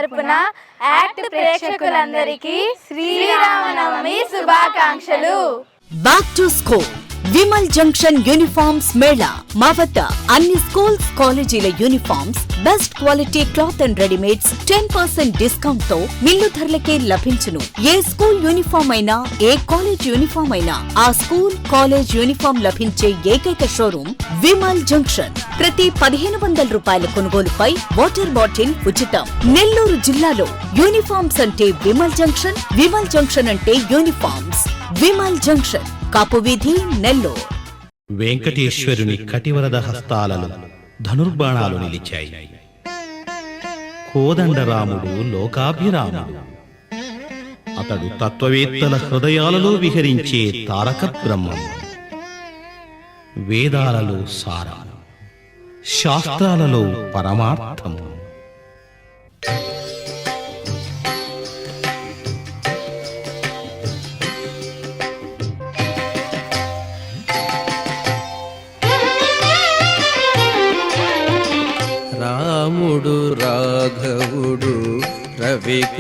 తరపున యాక్ట్ ప్రేక్షకులందరికీ శ్రీరామనవమి శుభాకాంక్షలు. Back to school Vimal junction uniforms Mela. మా వద్ద అన్ని స్కూల్స్ కాలేజీల uniforms best quality cloth and readymades 10% discount తో మిల్లు ధరలకే లభించును. ఏ స్కూల్ యూనిఫామ్ అయినా, ఏ కాలేజ్ యూనిఫామ్ అయినా ఆ స్కూల్ కాలేజ్ యూనిఫామ్ లభించే ఏకైక షోరూమ్ విమల్ జంక్షన్. ప్రతి 1500 రూపాయల కొనుగోలుపై వాటర్ బాటిల్ ఉచితం. నెల్లూరు జిల్లాలో యూనిఫార్మ్స్ అంటే విమల్ జంక్షన్, విమల్ జంక్షన్ అంటే యూనిఫార్మ్స్. విమల్ జంక్షన్, కాపు వీధి, నెల్లూరు. వెంకటేశ్వరుని కటివరద హస్తాలలో ధనుర్బాణాలు నిలిచాయి. కోదండరాముడు లోకాభిరాముడు. అతడు తత్వవేత్తల హృదయాలలో విహరించే తారక బ్రహ్మం. వేదాలలో సారం, శాస్త్రాలలో పరమార్థం. రాముడు రాఘవుడు రవికులుడితడు,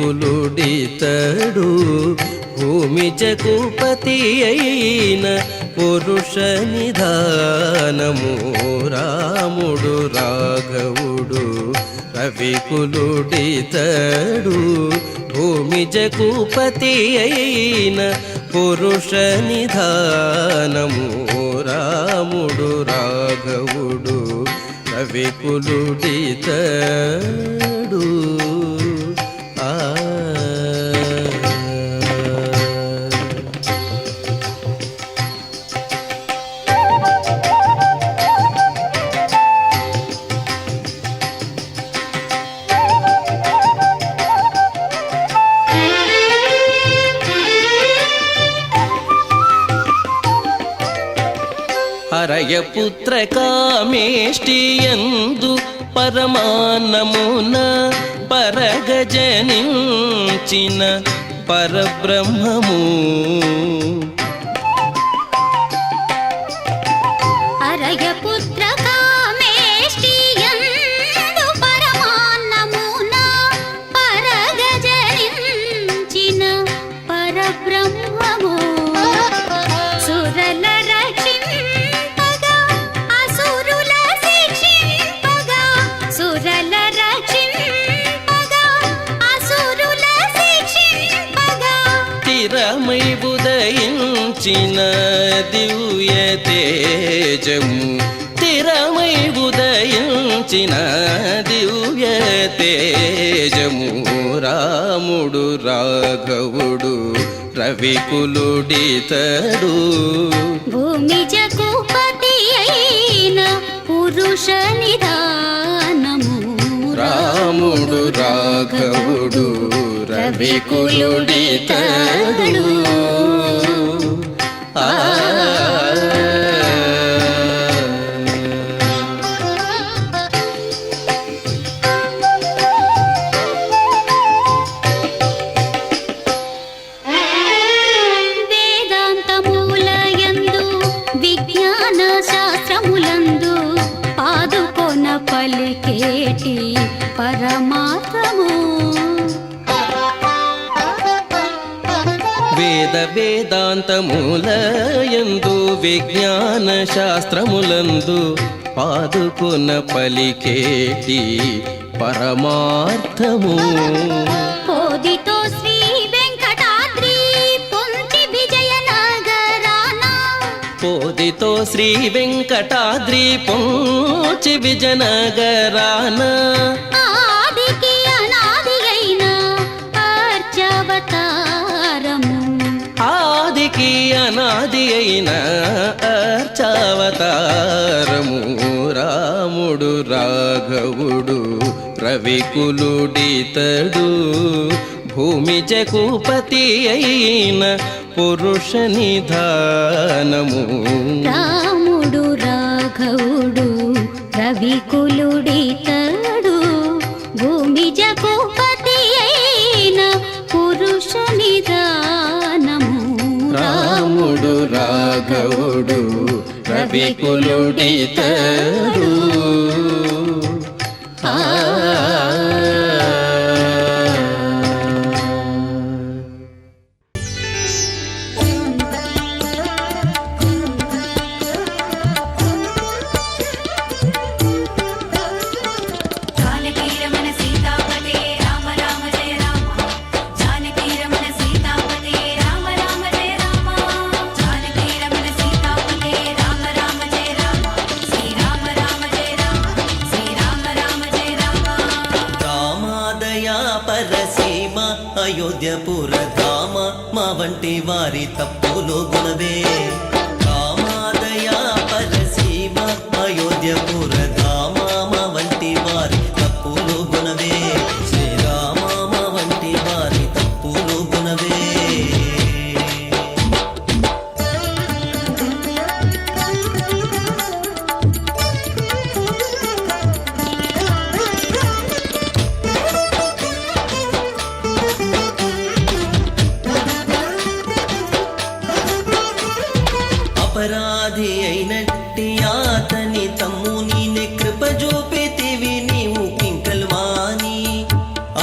భూమి జగుపతి అయిన పురుష నిధానము. రాముడు రాఘవుడు రవికులుడితడు, భూమి జగుపతి అయిన పురుష నిధానము. రాముడు రాఘవుడు రవికులుడితడు. హరయపుత్ర కామేష్టియందు పరమాన్నమున పరగజనించిన పరబ్రహ్మము. హరయపుత్ర కామేష్టియందు పరమాన్నమున పరగజనించిన పరబ్రహ్మము. సురల స్థిరమై ఉదయించిన దివ్య తేజము. స్థిరమై ఉదయించిన దివ్య తేజము. రాముడు రాఘవుడు రవికులుడితడు, భూమి జగుపతి అయిన పురుష నిధానము. రాముడు రాఘవుడు రవికులుడితడు. వేదాంతములయందు విజ్ఞాన శాస్త్రములందు పాదుకొన పలికేటి పరమాత్మము. వేదాంతములయందు విజ్ఞాన శాస్త్రములందు పాదుకొన పలికేటి పరమార్థము. పోదితో శ్రీ వెంకటాద్రి పొంచి విజయనగరాన, పోదితో శ్రీ వెంకటాద్రి పొంచి విజయనగరాన. ఆదికి అనాది అయిన అర్చావతారము. ఆదికి అనాది అయిన అర్చావతారము. రాముడు రాఘవుడు రవికులుడితడు, భూమి జగుపతి అయిన పురుష నిధానము. రాముడు రాఘవుడు రవికులుడితడు, భూమి జగుపతి అయిన పురుష నిధానము. రాముడు రాఘవుడు రవికులుడితడు. అయోధ్యపుర ధామ మా వంటి వారి తప్పులు గుణవే కామాదయా పరశీమ అయోధ్యపుర ధామ మా వంటి వారి తప్పులు గుణవే శ్రీరామ మా వంటి వారి తప్పులు గుణవే అపరాధి అయినట్టి అతని తమ్ముని కృప చూపితివి నీవు కింకల్వాని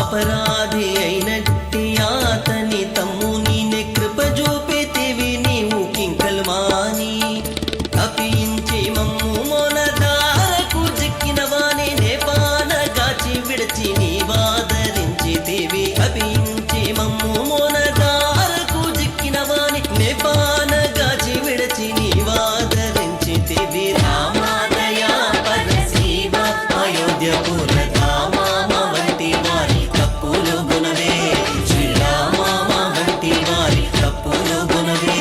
అపరాధి అయినట్టి అతని తమ్ముని కృప చూపితివి నీవు కింకల్వాని తప్పించి మమ్ము మొనదారకు చిక్కిన వాణి నేపాన గాచి విడిచి నీవాదరించితివి తప్పించి మమ్ము మొనదారకు చిక్కిన వాణి నేపాన గాచి విడిచి నీవాదరించితివి రామాదయా పరశీవ అయోధ్యపుర ధామ మా వంటి వారి తప్పులు గుణవే శ్రీరామ మా వంటి వారి తప్పులు గుణవే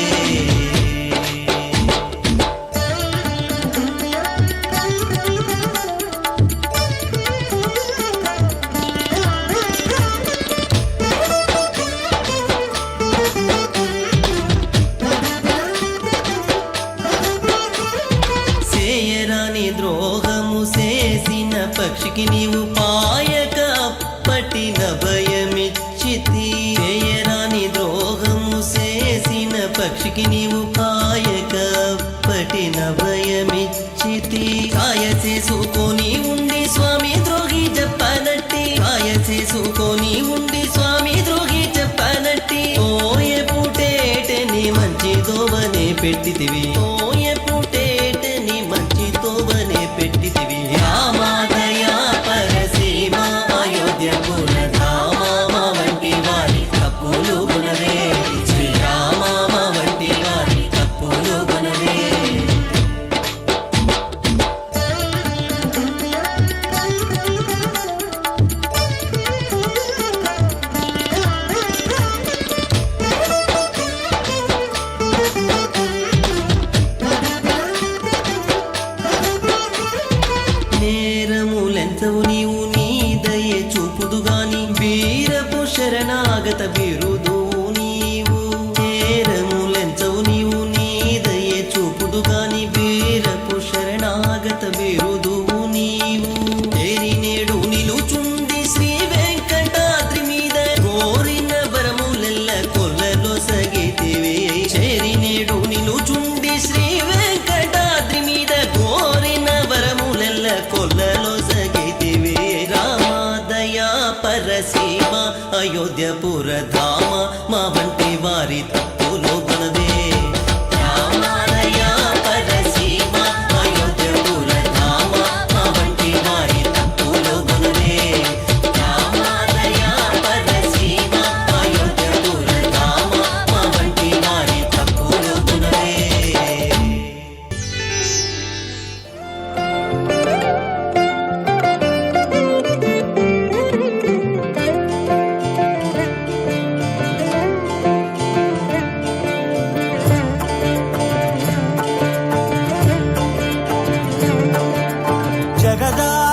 చేయరాని ద్రోహము చేసిన పక్షికి నీవు పాయక అప్పటిన భయమిచ్చితి చేయరాని ద్రోహము చేసిన పక్షికి నీవు పాయక అప్పటిన భయమిచ్చితి కాయ చేసుకొని ఉండి స్వామి ద్రోహి చెప్పనట్టి కాయ చేసుకొని ఉండి స్వామి ద్రోహి చెప్పనట్టి ఓయ పుటేటని మంచి దోవనే పెట్టితివి ఓయ పుటేటని మంచి తోవనే పెట్టితివి రామాదయా పరశీమ అయోధ్యపుర ధామ మా వంటి వారి తప్పులు గుణవే శ్రీరామ మా వంటి వారి తప్పులు గుణవే నేరములెంతవు నీవు నీ దయ చూపుదు గాని వీరపు శరణాగత బిరుదు నీవు నేరములెంతవు నీవు నీ దయ చూపుదు గాని వీరపు శరణాగత బిరుదు నీవు తేరి నేడు నిలుచుండి శ్రీ వెంకటాద్రి మీద కోరిన వరములెల్ల కొల్లలో సగితివే చేరి నేడు నిలుచుండి శ్రీ వెంకటాద్రి మీద కోరిన వరములెల్ల కొల్లలో సగితివే రామాదయా పరశీమ అయోధ్యపుర ధామ మా వంటి వారి తప్పులు గుణవే రామాదయా పరశీమ అయోధ్యపుర ధామ మా వంటి వారి తప్పులు గుణవే రామాదయా పరశీమ అయోధ్యపుర ధామ మా వంటి వారి తప్పులు గుణవే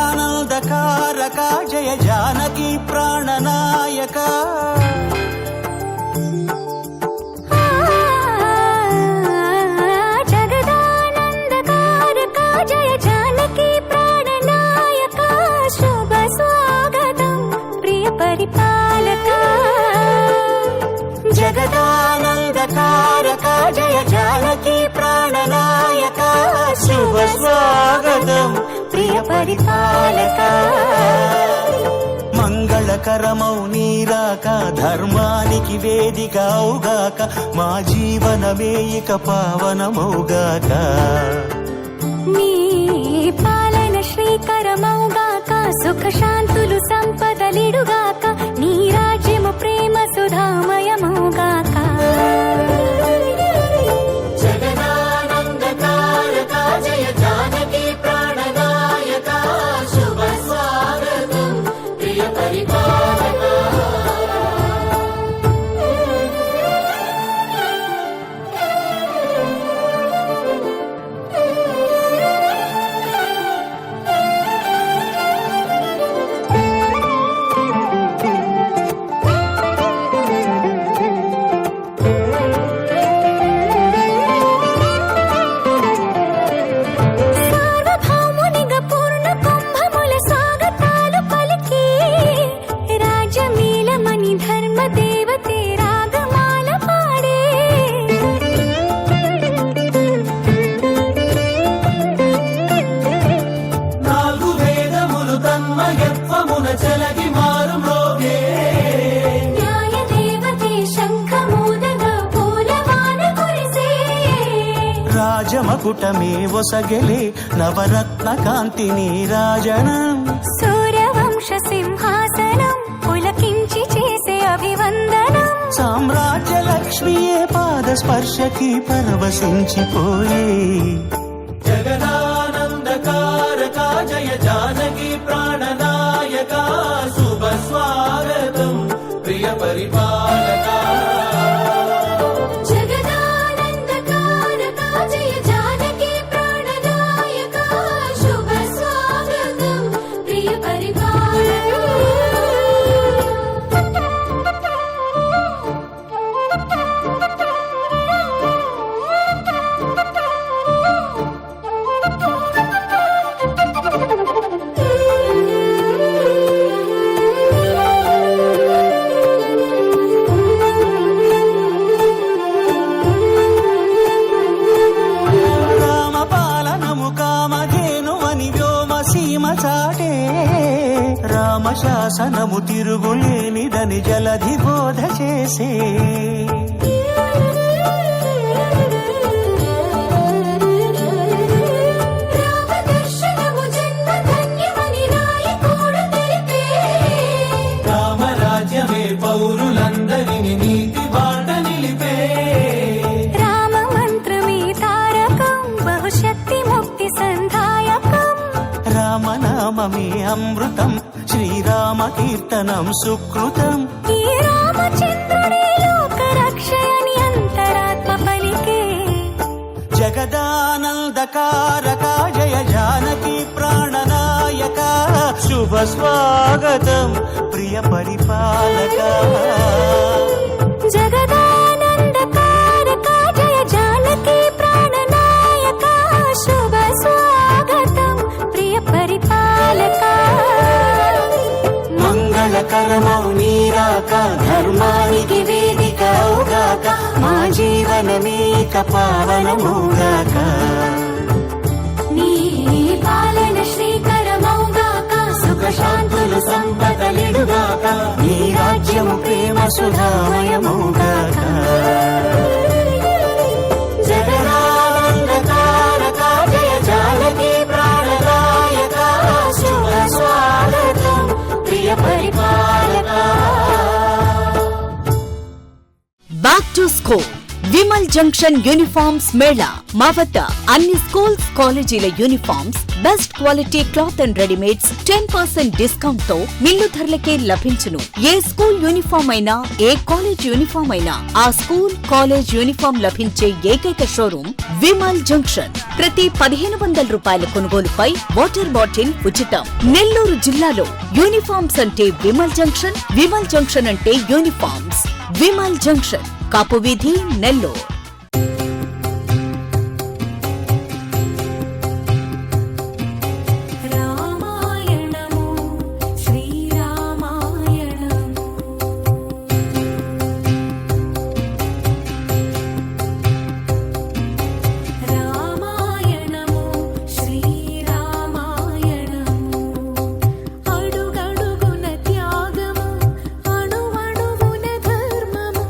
జగదానందకారక జయ జానకి ప్రాణనాయక జగదానందకారక జయ జానకి ప్రాణనాయక శుభ స్వాగతం ప్రియ పరిపాలక జగదానందకారక జయ జానకి ప్రాణనాయక శుభ స్వాగతం ప్రియ పరిపాలక మంగళకరమౌ నీరాక ధర్మానికి వేదిక అవుగాక మా జీవనమే ఇక పావనమౌగాక నీ పాలన శ్రీకరమౌగాక సుఖ శాంతులు సంపదలిడుగాక నీ రాజ్యము ప్రేమ సుధామయమౌగాక జగదానందకారక జయ జానకి ప్రాణనాయక శుభ స్వాగతం ప్రియ పరిపాలక మకుటమే ఒసగెలే నవరత్న కాంతి నీరాజనం సూర్యవంశ సింహాసనం పులకించి చేసే అభివందనం సామ్రాజ్య లక్ష్మియే పాద స్పర్శకి పరవశించిపోయే జగదానందకారక జయ జానకి ప్రాణనాయక శుభ స్వాగతం ప్రియ పరిపాలక జగదానందకారక జయ జానకి ప్రాణనాయక శుభ స్వాగతం ప్రియ రామపాలనము కామధేనువని వ్యోమ సీమ చాటే రామశాసనము తిరుగులేనిదని జలధి బోధ చేసే రామదర్శనము జన్మ ధన్యమని నాయకుడు తెలిపే రామరాజ్యమే పౌరులందరిని నీతి బాట నిలిపే రామ మంత్రమే తారకం బహుశక్తి ముక్తి సంధాయకం రామనామమే అమృతం శ్రీరామ కీర్తనం సుకృతం ఈ రామచంద్రుడే లోక రక్షయని అంతరాత్మ పలికే జగదానందకారక జయ జానకి ప్రాణనాయక శుభ స్వాగతం ప్రియ పరిపాలక జగదానందకారక జయ జానకి ప్రాణనాయక శుభ స్వాగతం ప్రియ పరిపాలక మంగళకరమౌ నీరాక ధర్మానికి వేదిక అవుగాక మా జీవనమేక పావనమౌగాక నీ పాలన శ్రీకరమౌగాక సుఖ శాంతులు సంపదలిడుగాక నీ రాజ్యము ప్రేమ సుధామయమౌగాక జగదానందకారక జయ జానకి ప్రాణనాయక శుభ స్వాగతం ప్రియ పరిపాలక back to school Vimal junction uniforms mela మా వద్ద అన్ని స్కూల్స్ కాలేజీల uniforms best quality cloth and readymades 10% discount తో మిల్లు ధరలకే లభించును. ఏ స్కూల్ యూనిఫామ్ అయినా ఏ కాలేజ్ యూనిఫామ్ అయినా ఆ స్కూల్ కాలేజ్ యూనిఫామ్ లభించే ఏకైక షోరూమ్ విమల్ జంక్షన్. ప్రతి 1500 రూపాయల కొనుగోలుపై వాటర్ బాటిల్ ఉచితం. నెల్లూరు జిల్లాలో యూనిఫామ్స్ అంటే విమల్ జంక్షన్, విమల్ జంక్షన్ అంటే యూనిఫామ్స్. విమల్ జంక్షన్, కాపు వీధి, నెల్లూరు. రామాయణము శ్రీరామాయణము రామాయణము శ్రీరామాయణము అడుగడుగున త్యాగము అణువణువున ధర్మము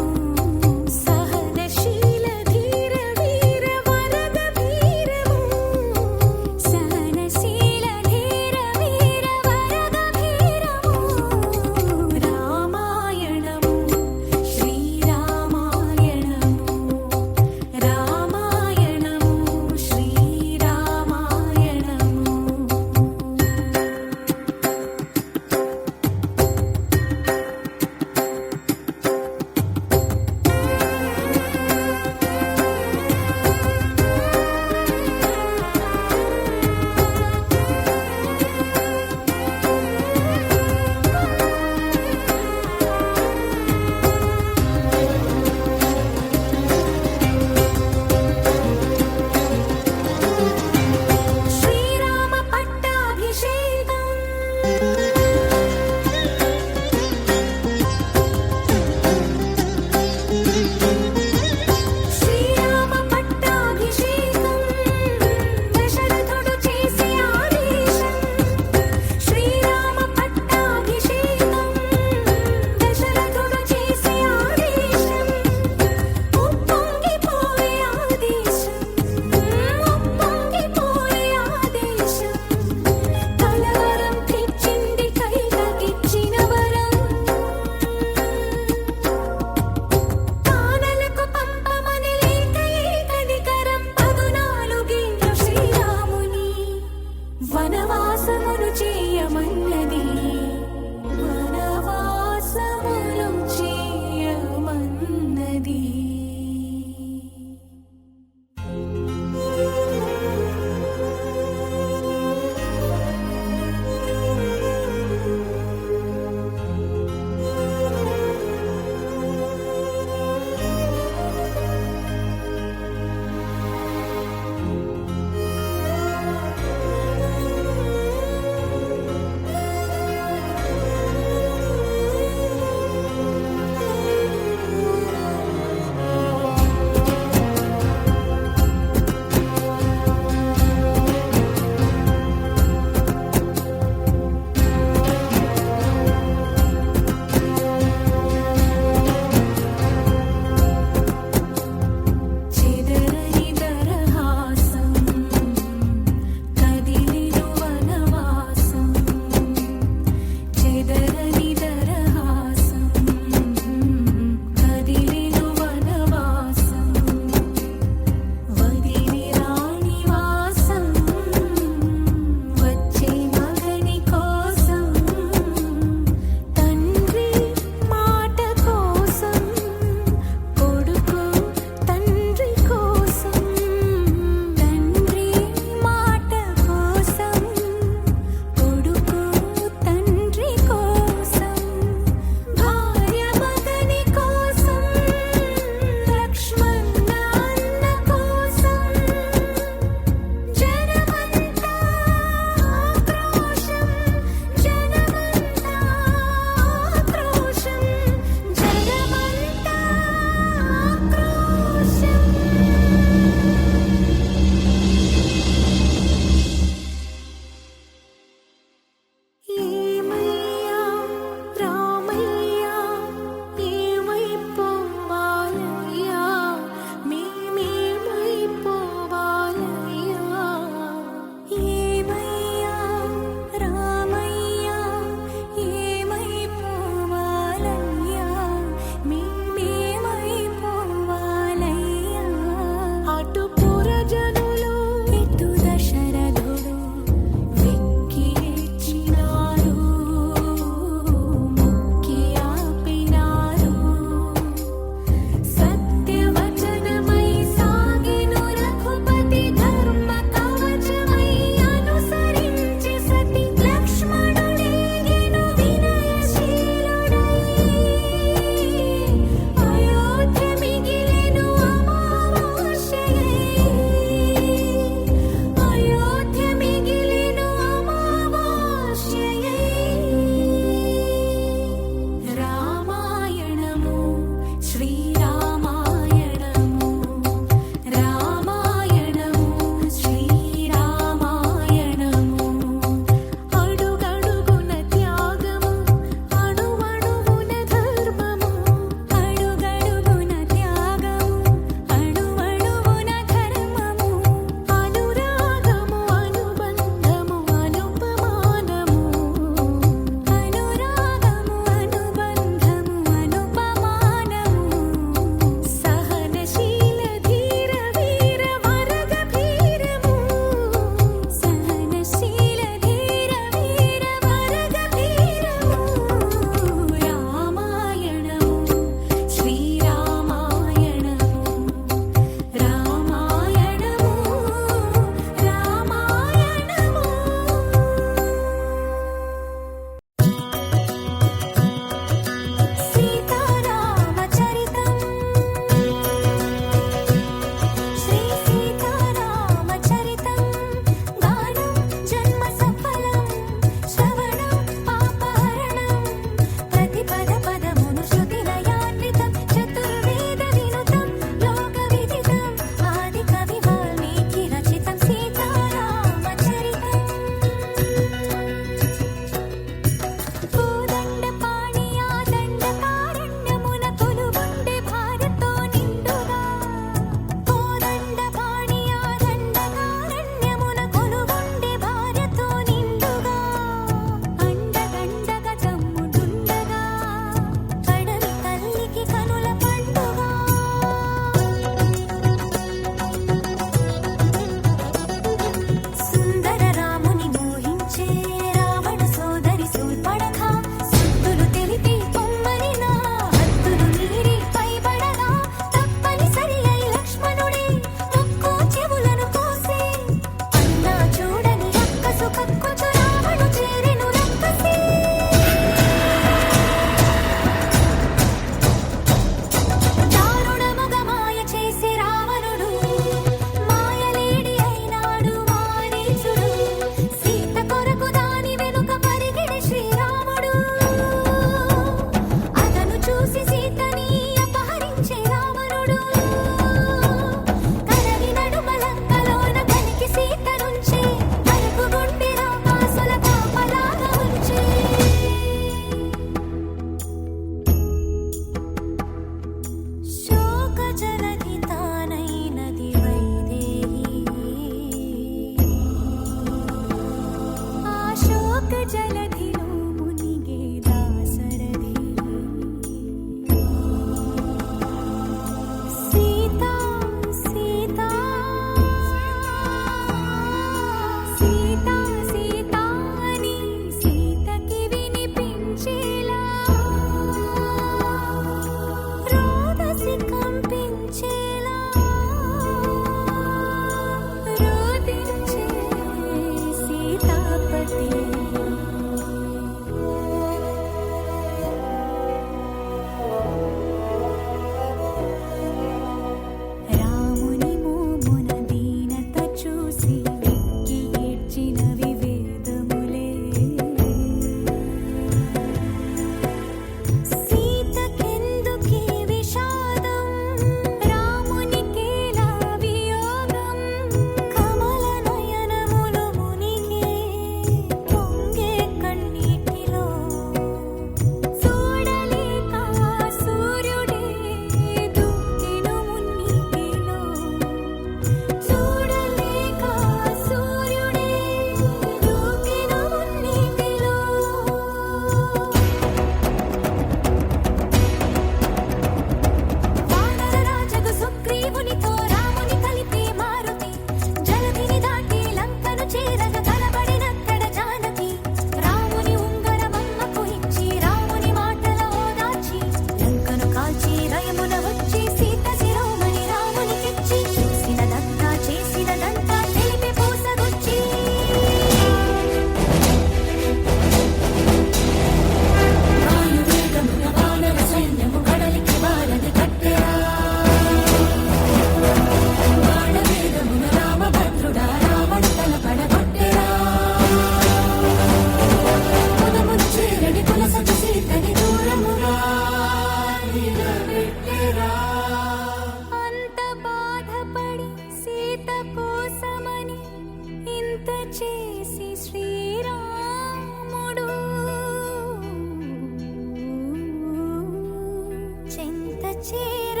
చేర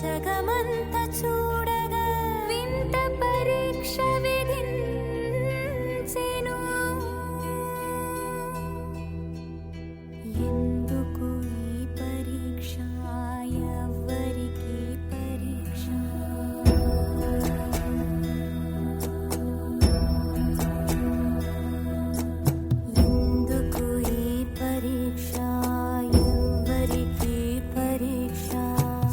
జగమంత చూడగా వింత పరీక్ష విధించెను. ఎందుకు ఈ పరీక్ష, ఎవ్వరికి పరీక్ష? ఎందుకు ఈ పరీక్ష, ఎవ్వరికి పరీక్ష?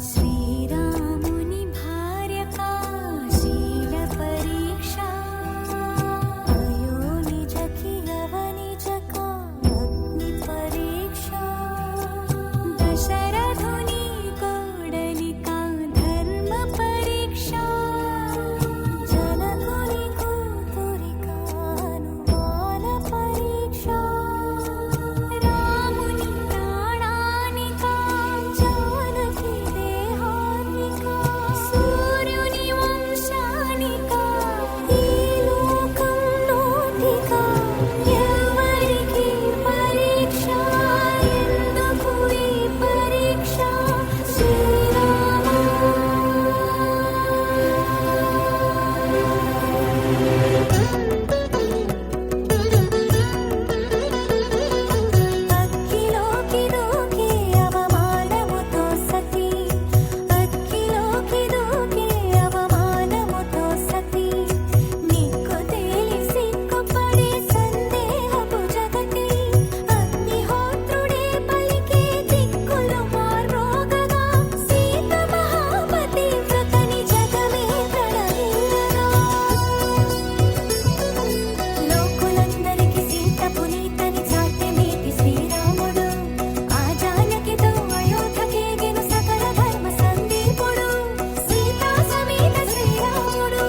శ్రీరాముని భార్య శీల పరీక్ష, అయోనిజకి అవనిజక అగ్ని పరీక్ష, దశరథుని కోడలిక ధర్మ పరీక్ష, జనకుని కూతురిక అనుమాన పరీక్ష, రాముని ప్రాణానిక జానకి దేహానిక, సూర్యుని వంశానిక ఈ లోకంలోనిక ఎవరికి పరీక్ష? ఎందుకు ఈ పరీక్ష? అక్కిలోకి దూకి అవమానముతో సతి, అక్కిలోకి దూకి అవమానముతో సతి, నిక్కు తేలి సిగ్గుపడే సందేహపు జగతి, అగ్నిహోత్రుడే పలికే దిక్కులు మార్మోగగా, సీత మహాపతి వ్రతని జగమే ప్రణమిల్లగా, లోకులందరికి సీత పునీతని చాటెమేటి శ్రీరాముడు, ఆ జానకితో అయోధ్యకేగెను సకల ధర్మ సందీపుడు, సీతా సమేత శ్రీరాముడు.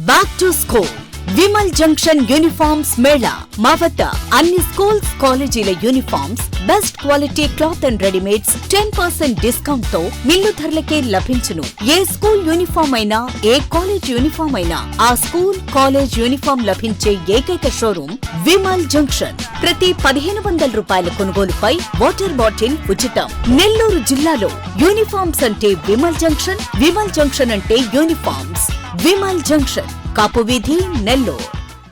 Back to school Vimal junction uniforms mela మా వద్ద అన్ని స్కూల్స్ కాలేజీల uniforms best quality cloth and readymades 10% discount తో మిల్లు ధరలకే లభించును. ఏ స్కూల్ యూనిఫామ్ అయినా, ఏ కాలేజ్ యూనిఫామ్ అయినా ఆ స్కూల్ కాలేజ్ యూనిఫామ్ లభించే ఏకైక షోరూమ్ విమల్ జంక్షన్. ప్రతి 1500 రూపాయల కొనుగోలుపై వాటర్ బాటిల్ ఉచితం. నెల్లూరు జిల్లాలో యూనిఫామ్స్ అంటే విమల్ జంక్షన్, విమల్ జంక్షన్ అంటే యూనిఫామ్స్. విమల్ జంక్షన్, కాపు వీధి, నెల్లూరు.